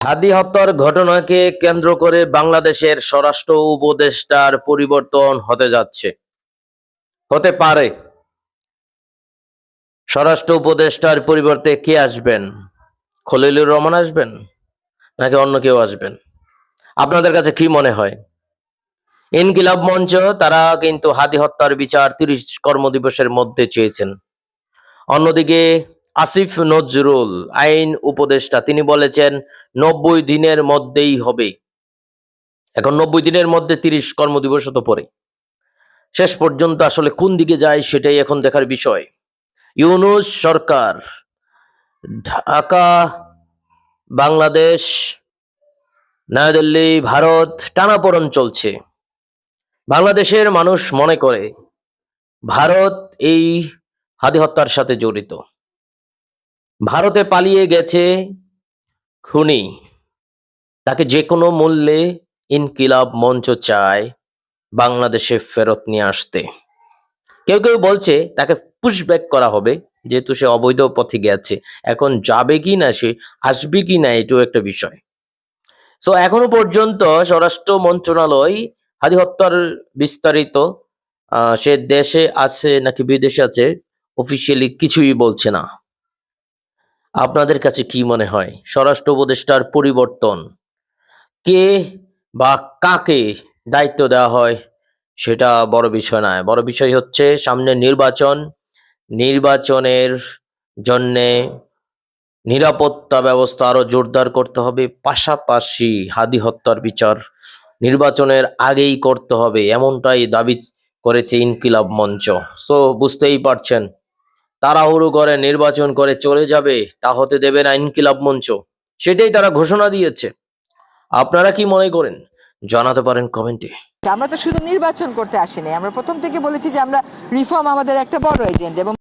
হাদি হত্যার ঘটনাকে কেন্দ্র করে বাংলাদেশের স্বরাষ্ট্র উপদেষ্টার পরিবর্তন হতে যাচ্ছে, হতে পারে। স্বরাষ্ট্র উপদেষ্টার পরিবর্তে কে আসবেন? খলিলুর রহমান আসবেন নাকি অন্য কেউ আসবেন? আপনাদের কাছে কি মনে হয়? ইনকিলাব মঞ্চ তারা কিন্তু হাদি হত্যার বিচার ৩০ কর্মদিবসের মধ্যে চেয়েছেন। অন্যদিকে আসিফ নজরুল আইন উপদেষ্টা তিনি বলেছেন ৯০ দিনের মধ্যেই হবে। এখন ৯০ দিনের মধ্যে ৩০ কর্মদিবস তো পরে। শেষ পর্যন্ত আসলে কোন দিকে যায় সেটাই এখন দেখার বিষয়। ইউনূস সরকার, ঢাকা, বাংলাদেশ, নয়াদিল্লি, ভারত টানাপোড়েন চলছে। বাংলাদেশের মানুষ মনে করে ভারত এই হাদি হত্যার সাথে জড়িত। ভারতে পালিয়ে গেছে খুনি, তাকে যে কোনো মূল্যে ইনকিলাব মঞ্চ চায় বাংলাদেশে ফেরত নিয়ে আসতে। কেউ কেউ বলছে তাকে পুশব্যাক করা হবে, যেহেতু সে অবৈধ পথে গেছে। এখন যাবে কি না, সে আসবে কি না, এটাও একটা বিষয়। সো এখনো পর্যন্ত স্বরাষ্ট্র মন্ত্রণালয় হাদি হত্যার বিস্তারিত সে দেশে আছে নাকি বিদেশে আছে অফিসিয়ালি কিছুই বলছে না। আপনাদের কাছে কি মনে হয় স্বরাষ্ট্র উপদেষ্টার পরিবর্তন কে বা কাকে দায়িত্ব দেওয়া হয় সেটা বড় বিষয় নয়। বড় বিষয় হচ্ছে সামনে নির্বাচন। নির্বাচনের জন্যে নিরাপত্তা ব্যবস্থা আরো জোরদার করতে হবে। পাশাপাশি হাদি হত্যার বিচার নির্বাচনের আগেই করতে হবে, এমনটাই দাবি করেছে ইনকিলাব মঞ্চ। সো বুঝতেই পারছেন, তাড়াহুড়ো করে নির্বাচন করে চলে যাবে তা হতে দেবে না ইনকিলাব মঞ্চ, সেটাই তারা ঘোষণা দিয়েছে। আপনারা কি মনে করেন জানাতে পারেন কমেন্টে। আমরা তো শুধু নির্বাচন করতে আসিনি, আমরা প্রথম থেকে বলেছি যে আমরা রিফর্ম আমাদের একটা বড় এজেন্ডা এবং